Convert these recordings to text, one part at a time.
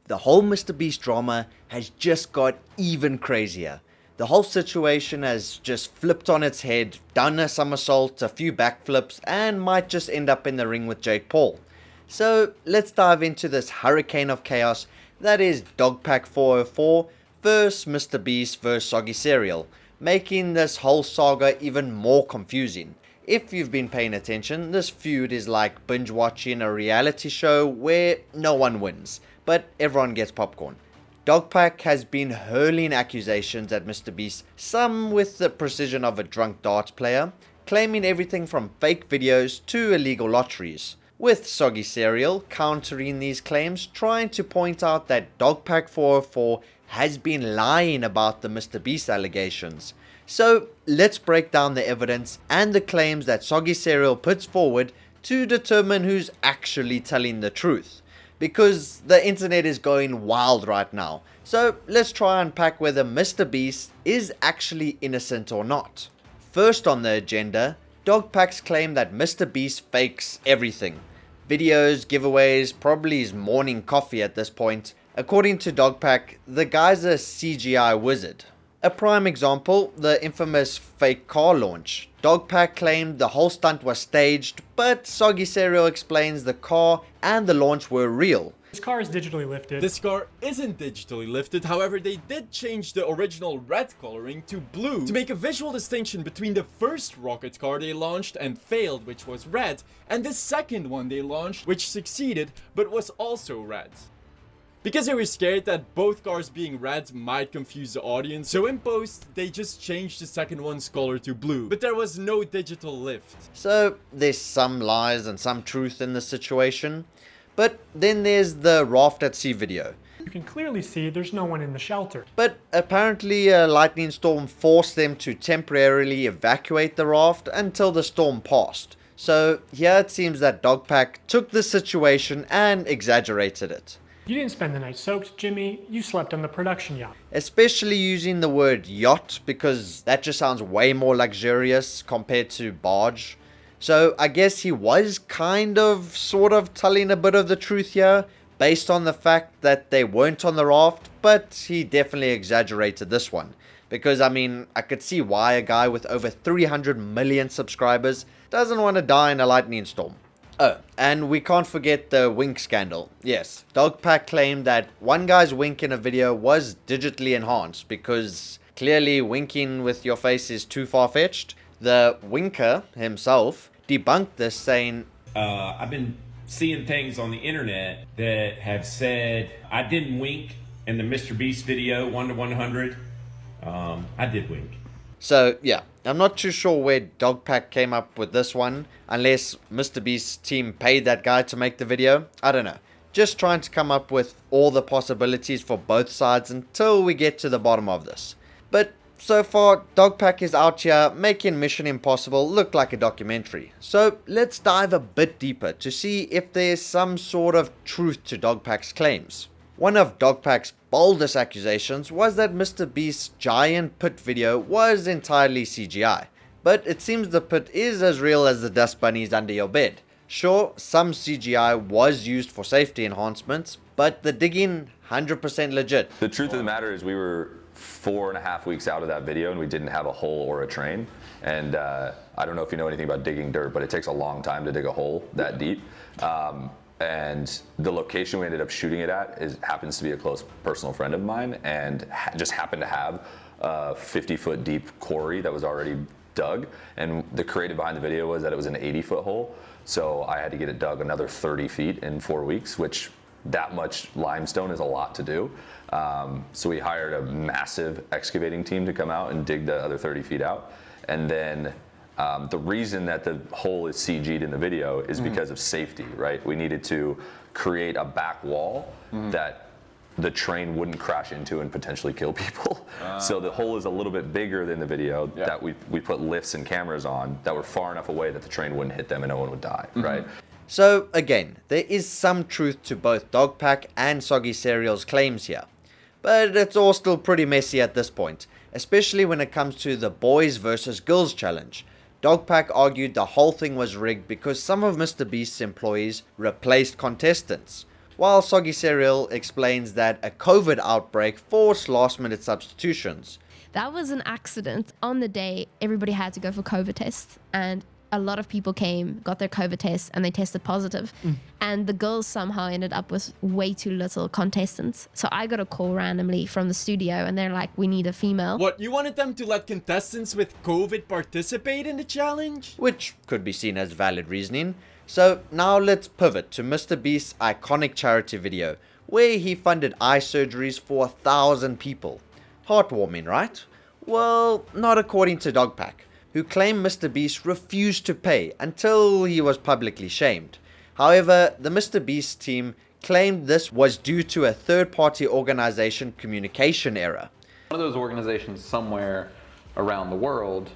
the whole MrBeast drama has just got even crazier. The whole situation has just flipped on its head, done a somersault, a few backflips, and might just end up in the ring with Jake Paul. So let's dive into this hurricane of chaos that is Dogpack404 versus MrBeast versus Soggy Cereal, making this whole saga even more confusing. If you've been paying attention, this feud is like binge watching a reality show where no one wins, but everyone gets popcorn. Dogpack has been hurling accusations at MrBeast, some with the precision of a drunk darts player, claiming everything from fake videos to illegal lotteries, with Soggy Cereal countering these claims, trying to point out that Dogpack404 has been lying about the MrBeast allegations. So let's break down the evidence and the claims that Soggy Cereal puts forward to determine who's actually telling the truth. Because the internet is going wild right now. So let's try and unpack whether MrBeast is actually innocent or not. First on the agenda, Dogpack's claim that MrBeast fakes everything. Videos, giveaways, probably his morning coffee at this point. According to Dogpack, the guy's a CGI wizard. A prime example, the infamous fake car launch. Dogpack claimed the whole stunt was staged, but Soggy Cereal explains the car and the launch were real. This car is digitally lifted. This car isn't digitally lifted, however they did change the original red coloring to blue to make a visual distinction between the first rocket car they launched and failed, which was red, and the second one they launched, which succeeded but was also red. Because they were scared that both cars being red might confuse the audience, so in post, they just changed the second one's color to blue, but there was no digital lift. So there's some lies and some truth in the situation, but then there's the raft at sea video. You can clearly see there's no one in the shelter. But apparently a lightning storm forced them to temporarily evacuate the raft until the storm passed. So here it seems that Dogpack took the situation and exaggerated it. You didn't spend the night soaked, Jimmy. You slept on the production yacht. Especially using the word yacht, because that just sounds way more luxurious compared to barge. So I guess he was sort of telling a bit of the truth here, based on the fact that they weren't on the raft, but he definitely exaggerated this one. Because I mean, I could see why a guy with over 300 million subscribers doesn't want to die in a lightning storm. Oh, and we can't forget the wink scandal. Yes, Dogpack claimed that one guy's wink in a video was digitally enhanced because clearly winking with your face is too far-fetched. The winker himself debunked this, saying, I've been seeing things on the internet that have said I didn't wink in the MrBeast video 1 to 100. I did wink. So yeah, I'm not too sure where Dogpack came up with this one, unless MrBeast's team paid that guy to make the video. I don't know. Just trying to come up with all the possibilities for both sides until we get to the bottom of this. But so far, Dogpack is out here making Mission Impossible look like a documentary. So let's dive a bit deeper to see if there's some sort of truth to Dogpack's claims. One of Dogpack's boldest accusations was that MrBeast's giant pit video was entirely CGI. But it seems the pit is as real as the dust bunnies under your bed. Sure, some CGI was used for safety enhancements, but the digging 100% legit. The truth of the matter is we were 4.5 weeks out of that video and we didn't have a hole or a train. And I don't know if you know anything about digging dirt, but it takes a long time to dig a hole that deep. And the location we ended up shooting it at happens to be a close personal friend of mine, and just happened to have a 50-foot deep quarry that was already dug. And the creative behind the video was that it was an 80-foot hole. So I had to get it dug another 30 feet in 4 weeks, which that much limestone is a lot to do. So we hired a massive excavating team to come out and dig the other 30 feet out. And then the reason that the hole is CG'd in the video is because of safety, right? We needed to create a back wall that the train wouldn't crash into and potentially kill people. So the hole is a little bit bigger than the video that we put lifts and cameras on that were far enough away that the train wouldn't hit them and no one would die, right? So again, there is some truth to both Dogpack and Soggy Cereal's claims here. But it's all still pretty messy at this point, especially when it comes to the boys versus girls challenge. Dogpack argued the whole thing was rigged because some of MrBeast's employees replaced contestants. while Soggy Cereal explains that a COVID outbreak forced last-minute substitutions. That was an accident. On the day, everybody had to go for COVID tests, and a lot of people came, got their COVID tests, and they tested positive. And the girls somehow ended up with way too little contestants. So I got a call randomly from the studio, and they're like, we need a female. What, you wanted them to let contestants with COVID participate in the challenge? Which could be seen as valid reasoning. So now let's pivot to MrBeast's iconic charity video, where he funded eye surgeries for 1,000 people. Heartwarming, right? Well, not according to Dogpack, who claimed MrBeast refused to pay until he was publicly shamed. However, the MrBeast team claimed this was due to a third-party organization communication error. One of those organizations somewhere around the world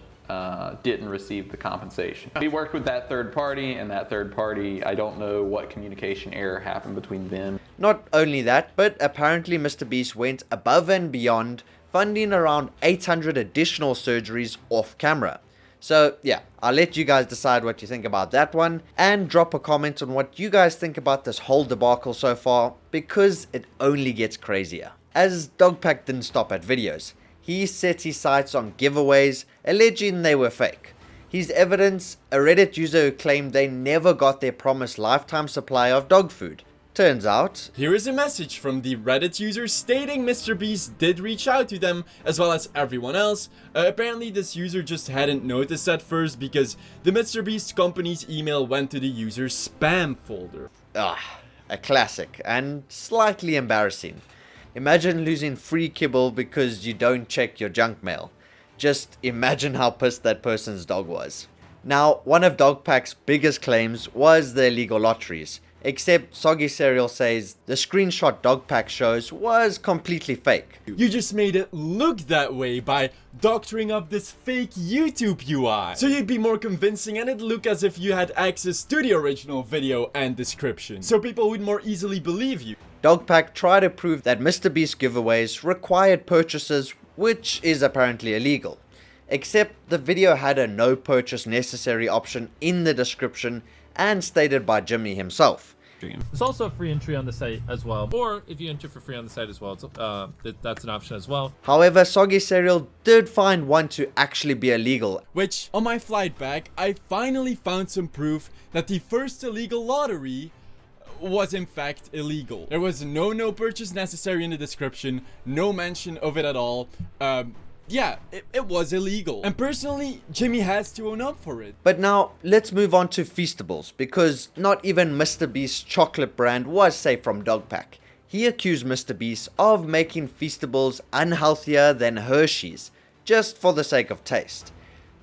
didn't receive the compensation. We worked with that third party, and that third party, I don't know what communication error happened between them. Not only that, but apparently MrBeast went above and beyond, funding around 800 additional surgeries off camera. So yeah, I'll let you guys decide what you think about that one, and drop a comment on what you guys think about this whole debacle so far, because it only gets crazier. As Dogpack didn't stop at videos, he set his sights on giveaways, alleging they were fake. His evidence, a Reddit user who claimed they never got their promised lifetime supply of dog food. Turns out, here is a message from the Reddit user stating MrBeast did reach out to them, as well as everyone else. Apparently this user just hadn't noticed at first because the MrBeast company's email went to the user's spam folder. A classic, and slightly embarrassing. Imagine losing free kibble because you don't check your junk mail. Just imagine how pissed that person's dog was. Now, one of Dogpack's biggest claims was the illegal lotteries. Except Soggy Cereal says the screenshot Dogpack shows was completely fake. You just made it look that way by doctoring up this fake YouTube UI. So you'd be more convincing and it'd look as if you had access to the original video and description. So people would more easily believe you. Dogpack tried to prove that MrBeast giveaways required purchases, which is apparently illegal. Except the video had a no purchase necessary option in the description and stated by Jimmy himself. There's also a free entry on the site as well, or if you enter for free on the site as well, that's an option as well. However, Soggy Cereal did find one to actually be illegal. Which, on my flight back, I finally found some proof that the first illegal lottery was in fact illegal. There was no purchase necessary in the description, no mention of it at all. Yeah, it was illegal. And personally, Jimmy has to own up for it. But now, let's move on to Feastables, because not even MrBeast's chocolate brand was safe from Dogpack. He accused MrBeast of making Feastables unhealthier than Hershey's, just for the sake of taste.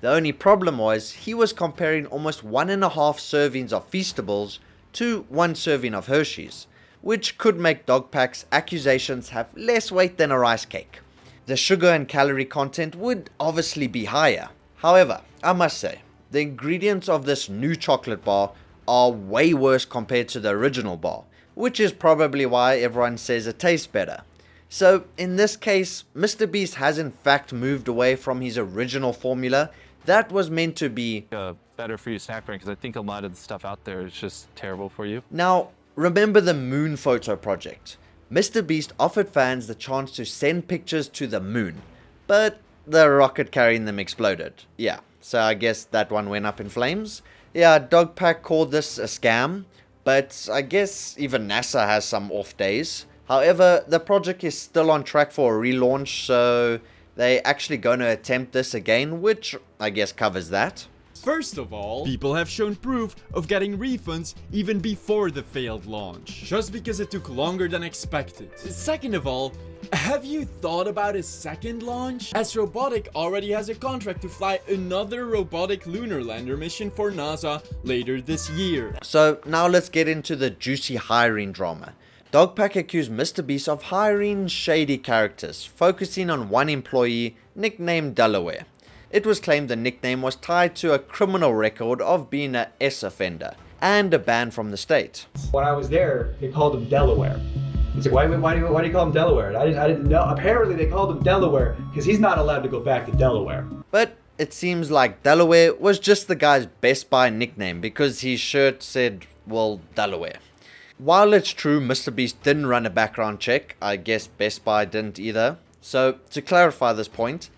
The only problem was, he was comparing almost 1.5 servings of Feastables to 1 serving of Hershey's, which could make Dogpack's accusations have less weight than a rice cake. The sugar and calorie content would obviously be higher. However, I must say, the ingredients of this new chocolate bar are way worse compared to the original bar, which is probably why everyone says it tastes better. So in this case, MrBeast has in fact moved away from his original formula that was meant to be better for you snack brand, because I think a lot of the stuff out there is just terrible for you. Now, remember the moon photo project? MrBeast offered fans the chance to send pictures to the moon, but the rocket carrying them exploded. Yeah, so I guess that one went up in flames. Yeah, Dogpack called this a scam, but I guess even NASA has some off days. However, the project is still on track for a relaunch, so they're actually going to attempt this again, which I guess covers that. First of all, people have shown proof of getting refunds even before the failed launch, just because it took longer than expected. Second of all, have you thought about a second launch? As Robotic already has a contract to fly another robotic lunar lander mission for NASA later this year. So now let's get into the juicy hiring drama. Dogpack accused MrBeast of hiring shady characters, focusing on one employee nicknamed Delaware. It was claimed the nickname was tied to a criminal record of being an S offender and a ban from the state. When I was there, they called him Delaware. He's like, why do you call him Delaware? I didn't know. Apparently they called him Delaware because he's not allowed to go back to Delaware. But it seems like Delaware was just the guy's Best Buy nickname because his shirt said, well, Delaware. while it's true MrBeast didn't run a background check, I guess Best Buy didn't either. So, to clarify this point,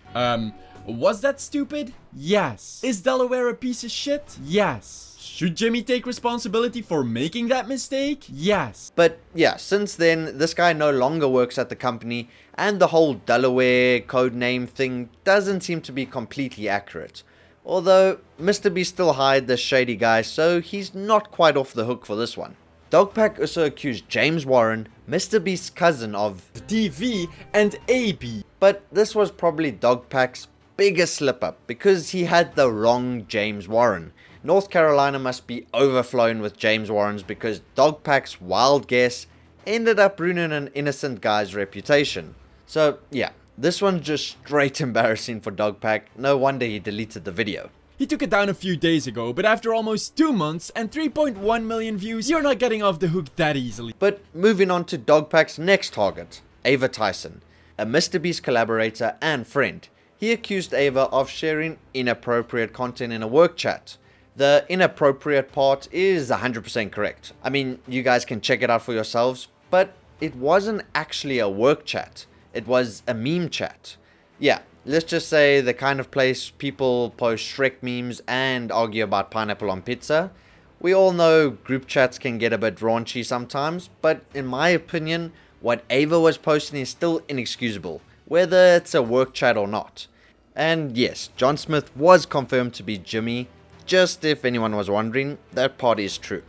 was that stupid? Yes. Is Delaware a piece of shit? Yes. Should Jimmy take responsibility for making that mistake? Yes. But yeah, since then, this guy no longer works at the company, and the whole Delaware codename thing doesn't seem to be completely accurate. Although, MrBeast still hired this shady guy, so he's not quite off the hook for this one. Dogpack also accused James Warren, MrBeast's cousin, of DV and AB. But this was probably Dogpack's biggest slip up, because he had the wrong James Warren. North Carolina must be overflowing with James Warrens, because Dogpack's wild guess ended up ruining an innocent guy's reputation. So yeah, this one's just straight embarrassing for Dogpack. No wonder he deleted the video. He took it down a few days ago, but after almost 2 months and 3.1 million views, you're not getting off the hook that easily. But moving on to Dogpack's next target, Ava Tyson, a MrBeast collaborator and friend. He accused Ava of sharing inappropriate content in a work chat. The inappropriate part is 100% correct. I mean, you guys can check it out for yourselves, but it wasn't actually a work chat. It was a meme chat. Yeah, let's just say the kind of place people post Shrek memes and argue about pineapple on pizza. We all know group chats can get a bit raunchy sometimes, but in my opinion, what Ava was posting is still inexcusable, whether it's a work chat or not. And yes, John Smith was confirmed to be Jimmy. Just if anyone was wondering, that part is true.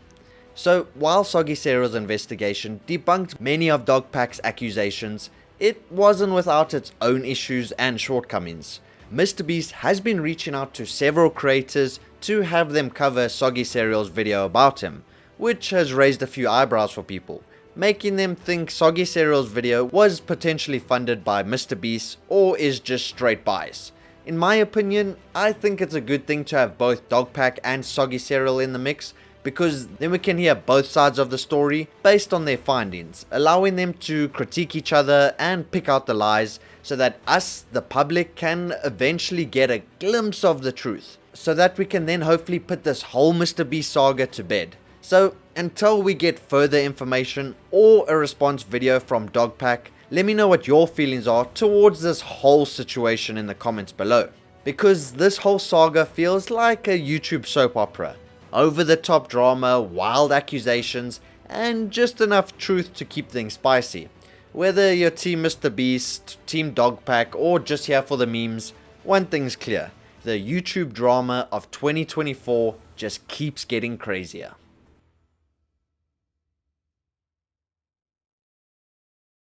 So while Soggy Cereal's investigation debunked many of Dogpack's accusations, it wasn't without its own issues and shortcomings. MrBeast has been reaching out to several creators to have them cover Soggy Cereal's video about him, which has raised a few eyebrows for people, making them think Soggy Cereal's video was potentially funded by MrBeast or is just straight bias. In my opinion, I think it's a good thing to have both Dogpack and Soggy Cereal in the mix, because then we can hear both sides of the story based on their findings, allowing them to critique each other and pick out the lies so that us, the public, can eventually get a glimpse of the truth, so that we can then hopefully put this whole MrBeast saga to bed. So until we get further information or a response video from Dogpack, let me know what your feelings are towards this whole situation in the comments below. Because this whole saga feels like a YouTube soap opera. Over the top drama, wild accusations, and just enough truth to keep things spicy. Whether you're Team MrBeast, Team Dogpack, or just here for the memes, one thing's clear. The YouTube drama of 2024 just keeps getting crazier.